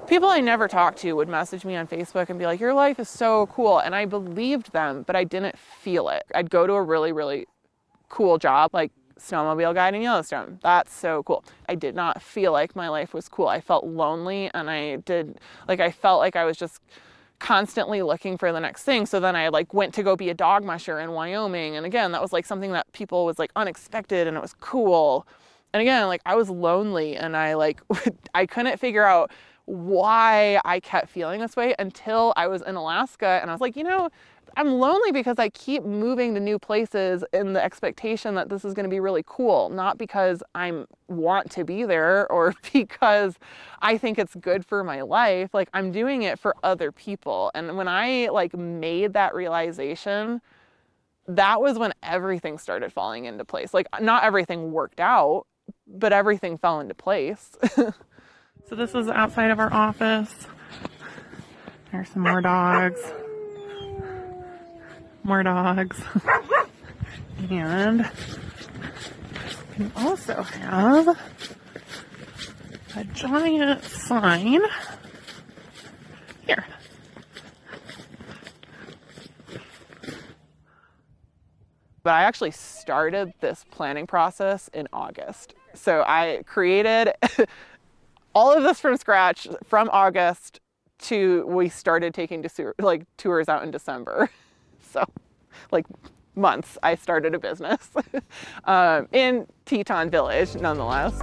People I never talked to would message me on Facebook and be like, your life is so cool. And I believed them, but I didn't feel it. I'd go to a really, really cool job, like snowmobile guide in Yellowstone. That's so cool. I did not feel like my life was cool. I felt lonely, and I felt like I was just constantly looking for the next thing. So then I went to go be a dog musher in Wyoming. And again, that was something that people was unexpected, and it was cool. And again, I was lonely, and I couldn't figure out why I kept feeling this way until I was in Alaska, and I was like, I'm lonely because I keep moving to new places in the expectation that this is going to be really cool, not because I want to be there or because I think it's good for my life. I'm doing it for other people. And when I made that realization, that was when everything started falling into place. Not everything worked out, but everything fell into place. So this is outside of our office. There's some more dogs. More dogs. And we also have a giant sign here. But I actually started this planning process in August. So I created all of this from scratch from August to we started taking tours out in December. So months I started a business in Teton Village nonetheless.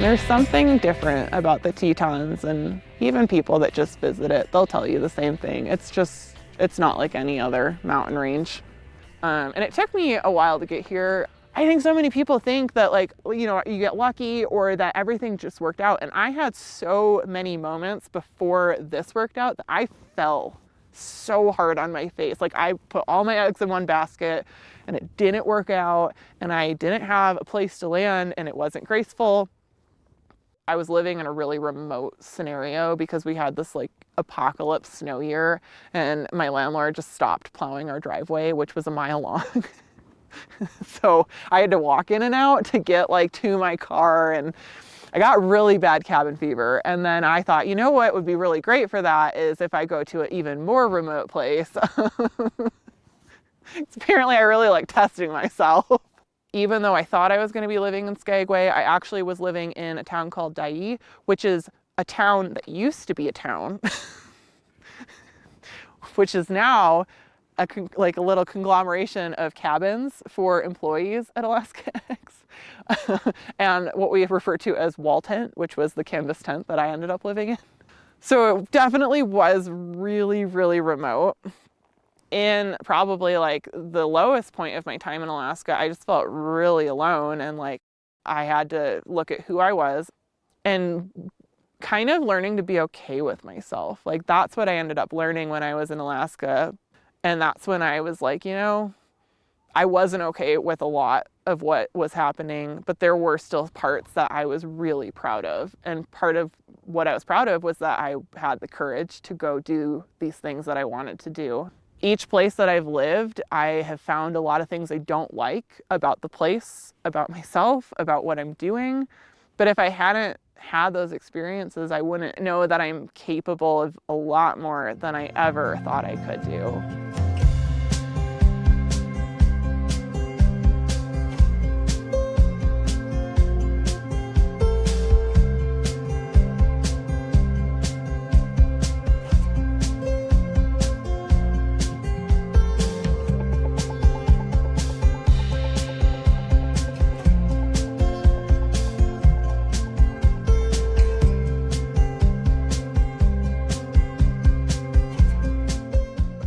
There's something different about the Tetons, and even people that just visit it, they'll tell you the same thing. It's not like any other mountain range. And it took me a while to get here. I think so many people think that you get lucky or that everything just worked out. And I had so many moments before this worked out that I fell so hard on my face. I put all my eggs in one basket and it didn't work out, and I didn't have a place to land, and it wasn't graceful. I was living in a really remote scenario because we had this apocalypse snow year, and my landlord just stopped plowing our driveway, which was a mile long. So I had to walk in and out to get to my car, and I got really bad cabin fever. And then I thought, what would be really great for that is if I go to an even more remote place. Apparently I really like testing myself. Even though I thought I was going to be living in Skagway, I actually was living in a town called Dyea, which is a town that used to be a town, which is now a little conglomeration of cabins for employees at Alaska X, and what we refer to as wall tent, which was the canvas tent that I ended up living in. So it definitely was really, really remote. In probably the lowest point of my time in Alaska, I just felt really alone, and I had to look at who I was and kind of learning to be okay with myself. That's what I ended up learning when I was in Alaska. And that's when I was I wasn't okay with a lot of what was happening, but there were still parts that I was really proud of. And part of what I was proud of was that I had the courage to go do these things that I wanted to do. Each place that I've lived, I have found a lot of things I don't like about the place, about myself, about what I'm doing. But if I hadn't had those experiences, I wouldn't know that I'm capable of a lot more than I ever thought I could do.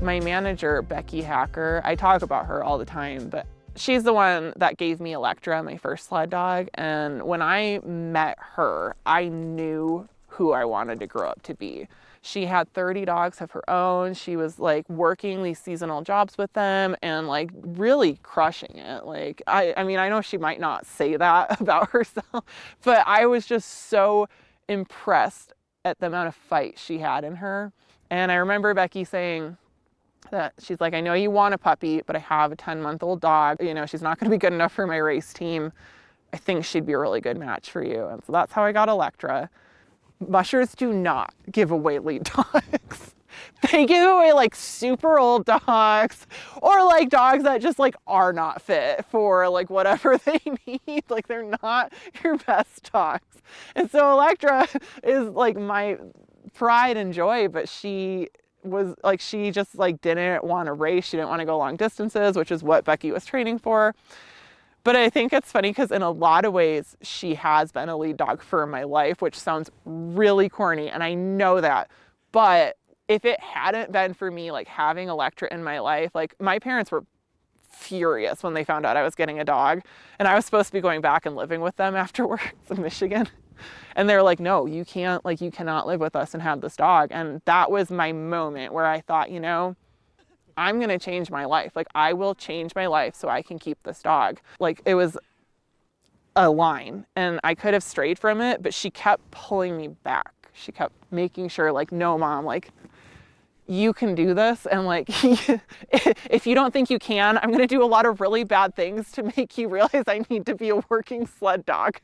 My manager, Becky Hacker, I talk about her all the time, but she's the one that gave me Electra, my first sled dog. And when I met her, I knew who I wanted to grow up to be. She had 30 dogs of her own. She was like working these seasonal jobs with them and like really crushing it. Like, I mean, I know she might not say that about herself, but I was just so impressed at the amount of fight she had in her. And I remember Becky saying that she's like, I know you want a puppy, but I have a 10-month-old dog. You know, she's not going to be good enough for my race team. I think she'd be a really good match for you. And so that's how I got Electra. Mushers do not give away lead dogs. They give away like super old dogs or like dogs that just like are not fit for like whatever they need. Like they're not your best dogs. And so Electra is like my pride and joy, but she was like, she just like didn't want to race. She didn't want to go long distances, which is what Becky was training for. But I think it's funny because in a lot of ways, she has been a lead dog for my life, which sounds really corny, and I know that. But if it hadn't been for me, like having Electra in my life, like my parents were furious when they found out I was getting a dog, and I was supposed to be going back and living with them afterwards in Michigan. And they're like, no, you can't, like, you cannot live with us and have this dog. And that was my moment where I thought, you know, I'm going to change my life. Like, I will change my life so I can keep this dog. Like, it was a line and I could have strayed from it, but she kept pulling me back. She kept making sure, like, no, Mom, like, you can do this. And like, if you don't think you can, I'm going to do a lot of really bad things to make you realize I need to be a working sled dog.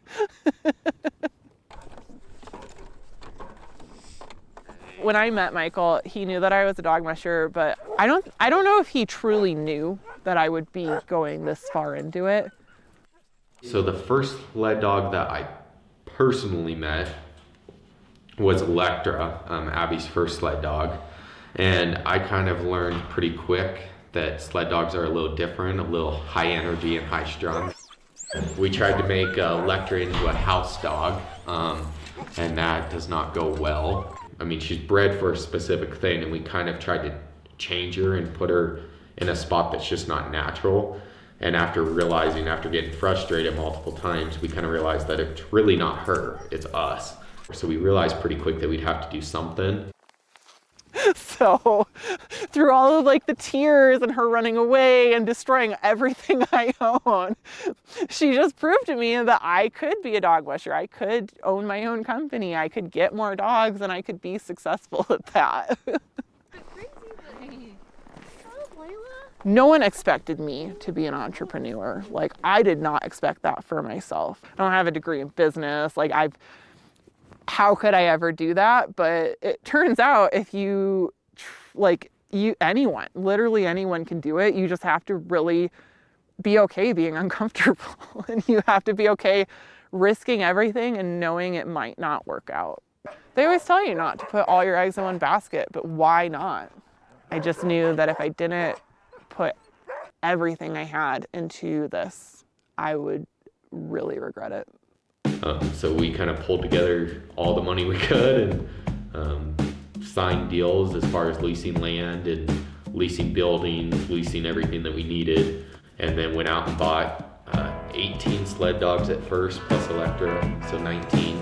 When I met Michael, he knew that I was a dog musher, but I don't know if he truly knew that I would be going this far into it. So the first sled dog that I personally met was Electra, Abby's first sled dog. And I kind of learned pretty quick that sled dogs are a little different, a little high energy and high strung. We tried to make Electra into a house dog, and that does not go well. I mean, she's bred for a specific thing, and we kind of tried to change her and put her in a spot that's just not natural. And after getting frustrated multiple times, we kind of realized that it's really not her, it's us. So we realized pretty quick that we'd have to do something. So through all of like the tears and her running away and destroying everything I own, she just proved to me that I could be a dog musher. I could own my own company. I could get more dogs and I could be successful at that. No one expected me to be an entrepreneur. Like, I did not expect that for myself. I don't have a degree in business. Like, how could I ever do that? But it turns out if literally anyone can do it. You just have to really be okay being uncomfortable. And you have to be okay risking everything and knowing it might not work out. They always tell you not to put all your eggs in one basket, but why not? I just knew that if I didn't put everything I had into this, I would really regret it. So we kind of pulled together all the money we could and signed deals as far as leasing land and leasing buildings, leasing everything that we needed, and then went out and bought 18 sled dogs at first, plus Electra, so 19.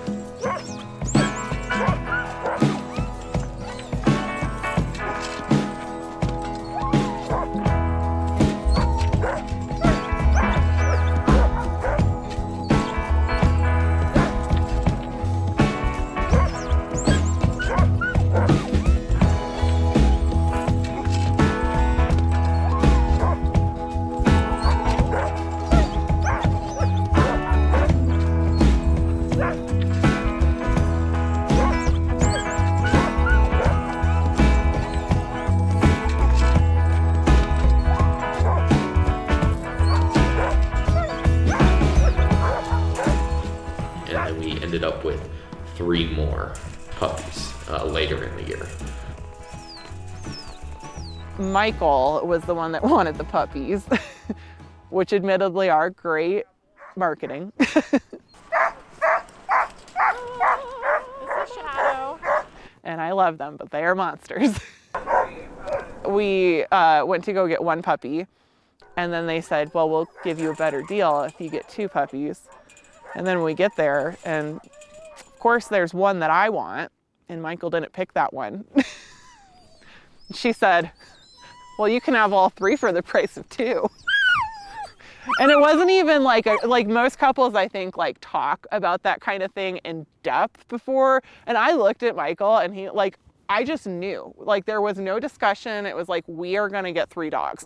Ended up with 3 more puppies later in the year. Michael was the one that wanted the puppies, which admittedly are great marketing. It's a shadow. And I love them, but they are monsters. We went to go get one puppy, And then they said, well, we'll give you a better deal if you get 2 puppies. And then we get there, and of course there's one that I want, and Michael didn't pick that one. She said, well, you can have all 3 for the price of 2. And it wasn't even like most couples, I think, like talk about that kind of thing in depth before. And I looked at Michael, and he, like, I just knew, like, there was no discussion. It was like, we are going to get 3 dogs.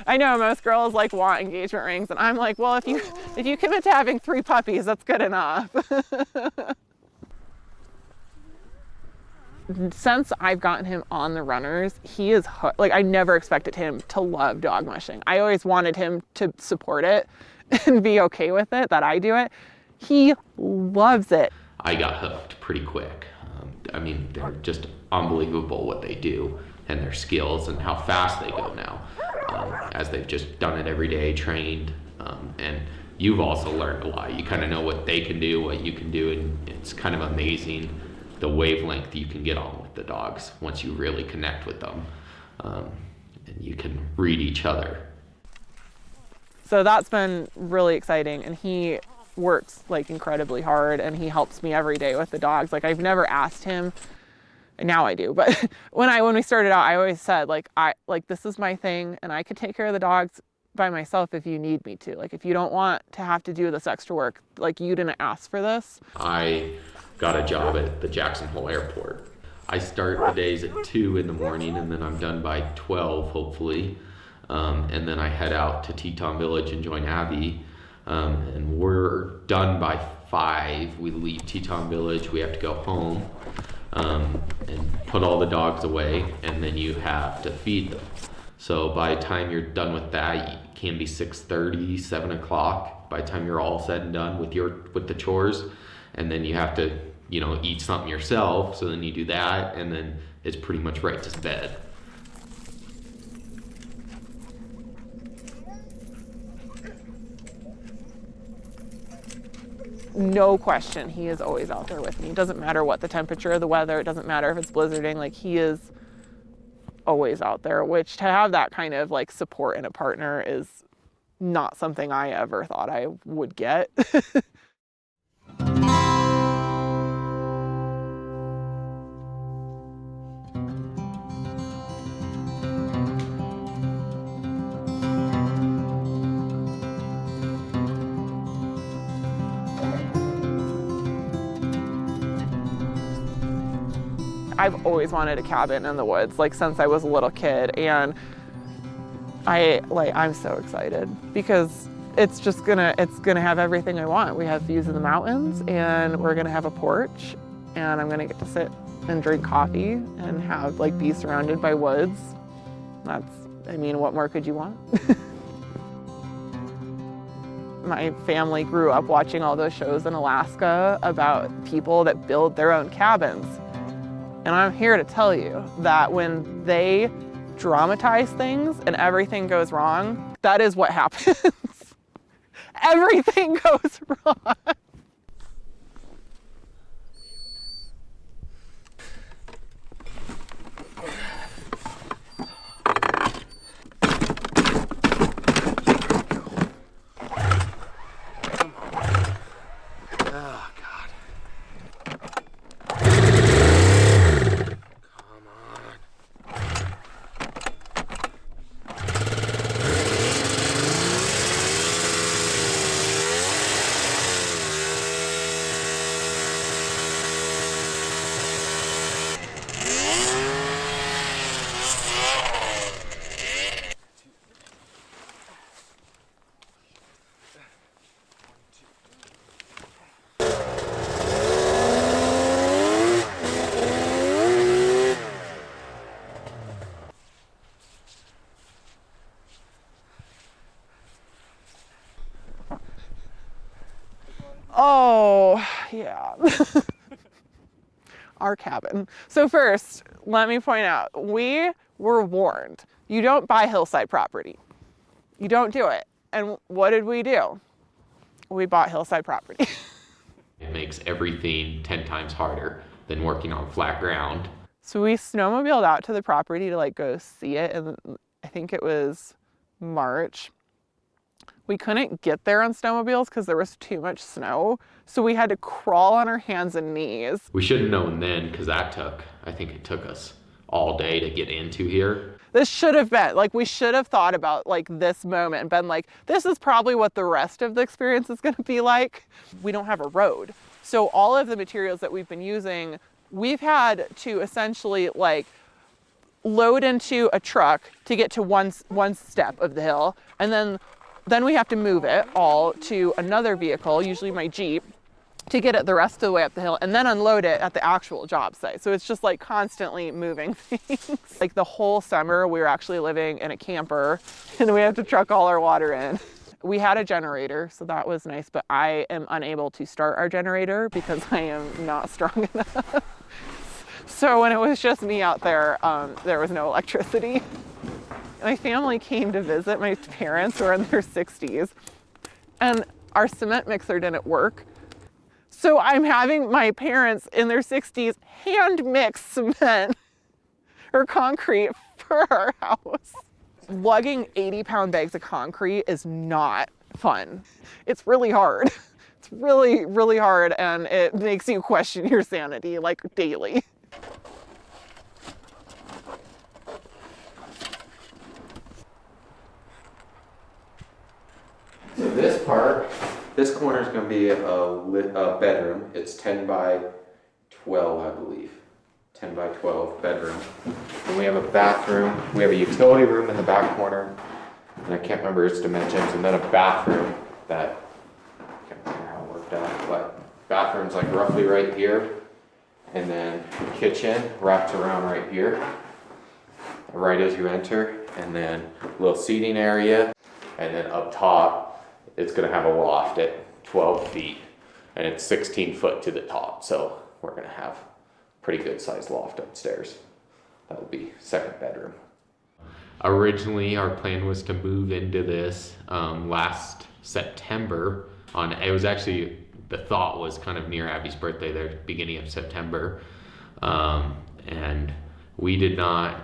I know most girls like want engagement rings, and I'm like, well, if you commit to having 3 puppies, that's good enough. Since I've gotten him on the runners, he is like, I never expected him to love dog mushing. I always wanted him to support it and be okay with it, that I do it. He loves it. I got hooked pretty quick. I mean, they're just unbelievable what they do, and their skills and how fast they go now, as they've just done it every day, trained, and you've also learned a lot. You kind of know what they can do, what you can do, and it's kind of amazing the wavelength you can get on with the dogs once you really connect with them, and you can read each other. So that's been really exciting, and he works like incredibly hard, and he helps me every day with the dogs. Like, I've never asked him, and now I do, but when we started out, I always said, like, this is my thing, and I could take care of the dogs by myself if you need me to. Like, if you don't want to have to do this extra work, like, you didn't ask for this. I got a job at the Jackson Hole Airport. I start the days at 2 in the morning, and then I'm done by 12, hopefully. And then I head out to Teton Village and join Abby. And we're done by 5. We leave Teton Village, we have to go home, and put all the dogs away, and then you have to feed them. So by the time you're done with that, it can be 6:30, 7 o'clock by the time you're all said and done with the chores. And then you have to, eat something yourself. So then you do that, and then it's pretty much right to bed. No question, he is always out there with me. It doesn't matter what the temperature of the weather. It doesn't matter if it's blizzarding. Like, he is always out there, which to have that kind of like support in a partner is not something I ever thought I would get. I've always wanted a cabin in the woods, like, since I was a little kid, and I'm so excited because it's gonna have everything I want. We have views of the mountains, and we're gonna have a porch, and I'm gonna get to sit and drink coffee and have, like, be surrounded by woods. What more could you want? My family grew up watching all those shows in Alaska about people that build their own cabins. And I'm here to tell you that when they dramatize things and everything goes wrong, that is what happens. Everything goes wrong. Oh, yeah. Our cabin. So first, let me point out, we were warned. You don't buy hillside property. You don't do it. And what did we do? We bought hillside property. It makes everything 10 times harder than working on flat ground. So we snowmobiled out to the property to, like, go see it, and I think it was March. We couldn't get there on snowmobiles because there was too much snow. So we had to crawl on our hands and knees. We should have known then, because I think it took us all day to get into here. This should have been, like, we should have thought about like this moment and been like, this is probably what the rest of the experience is gonna be like. We don't have a road. So all of the materials that we've been using, we've had to essentially like load into a truck to get to one step of the hill. And then we have to move it all to another vehicle, usually my Jeep, to get it the rest of the way up the hill and then unload it at the actual job site. So it's just like constantly moving things. Like the whole summer we were actually living in a camper and we had to truck all our water in. We had a generator, so that was nice, but I am unable to start our generator because I am not strong enough. So when it was just me out there, there was no electricity. My family came to visit, my parents who are in their 60s, and our cement mixer didn't work. So I'm having my parents in their 60s hand mix cement or concrete for our house. Lugging 80-pound bags of concrete is not fun. It's really hard. It's really, really hard, and it makes you question your sanity like daily. So this corner is going to be a bedroom. It's 10 by 12, I believe. 10 by 12 bedroom. And we have a bathroom. We have a utility room in the back corner. And I can't remember its dimensions. And then a bathroom that, I can't remember how it worked out, but bathroom's like roughly right here. And then kitchen wrapped around right here, right as you enter. And then a little seating area. And then up top, it's gonna have a loft at 12 feet. And it's 16 foot to the top. So we're gonna have pretty good sized loft upstairs. That will be second bedroom. Originally, our plan was to move into this last September. It was actually, the thought was kind of near Abby's birthday there, beginning of September. And we did not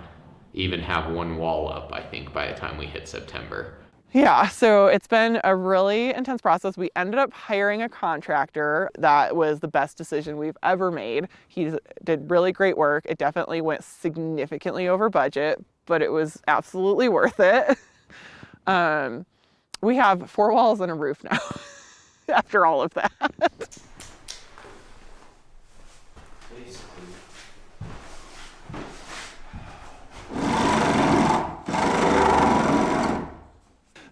even have one wall up, I think, by the time we hit September. Yeah, so it's been a really intense process. We ended up hiring a contractor. That was the best decision we've ever made. He did really great work. It definitely went significantly over budget, but it was absolutely worth it. We have 4 walls and a roof now after all of that.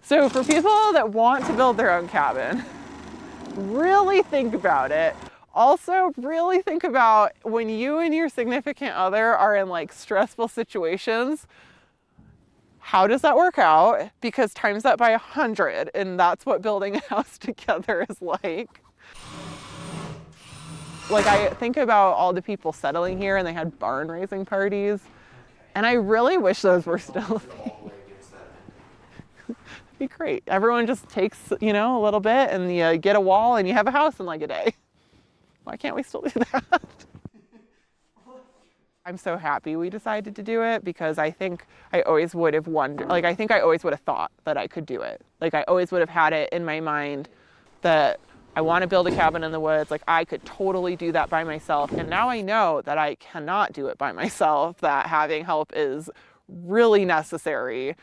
So for people that want to build their own cabin, really think about it. Also, really think about when you and your significant other are in like stressful situations, how does that work out? Because times that by 100, and that's what building a house together is like. Like I think about all the people settling here and they had barn raising parties, and I really wish those were still a thing. Be great. Everyone just takes, a little bit and you get a wall and you have a house in like a day. Why can't we still do that? I'm so happy we decided to do it because I think I always would have wondered, I think I always would have thought that I could do it. Like I always would have had it in my mind that I want to build a cabin in the woods. Like I could totally do that by myself. And now I know that I cannot do it by myself, that having help is really necessary.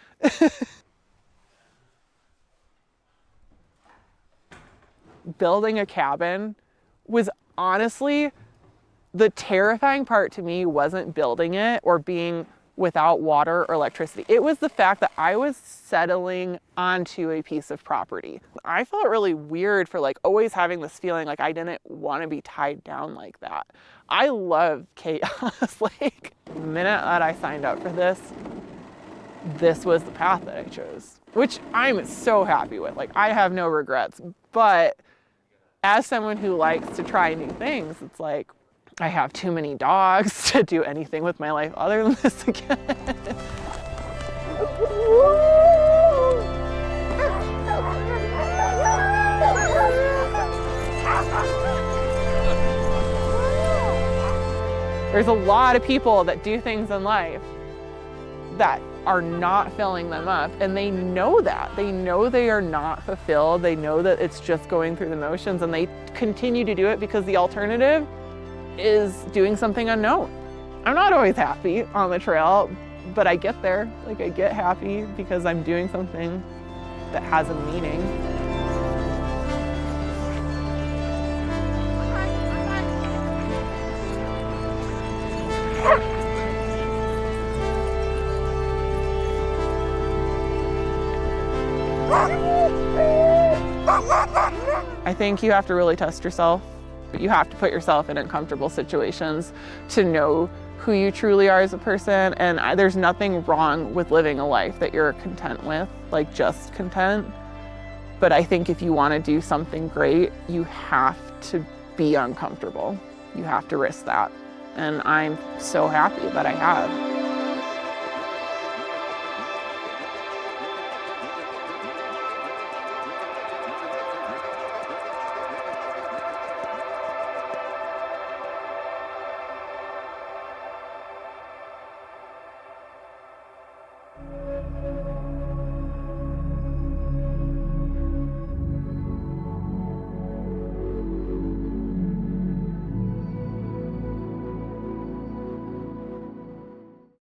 Building a cabin was honestly, the terrifying part to me wasn't building it or being without water or electricity. It was the fact that I was settling onto a piece of property. I felt really weird for always having this feeling like I didn't want to be tied down like that. I love chaos. The minute that I signed up for this was the path that I chose, which I'm so happy with. I have no regrets, but as someone who likes to try new things, it's like, I have too many dogs to do anything with my life other than this again. There's a lot of people that do things in life that are not filling them up, and they know that. They know they are not fulfilled. They know that it's just going through the motions, and they continue to do it because the alternative is doing something unknown. I'm not always happy on the trail, but I get there. Like, I get happy because I'm doing something that has a meaning. I think you have to really test yourself. You have to put yourself in uncomfortable situations to know who you truly are as a person. And there's nothing wrong with living a life that you're content with, like just content. But I think if you want to do something great, you have to be uncomfortable. You have to risk that. And I'm so happy that I have.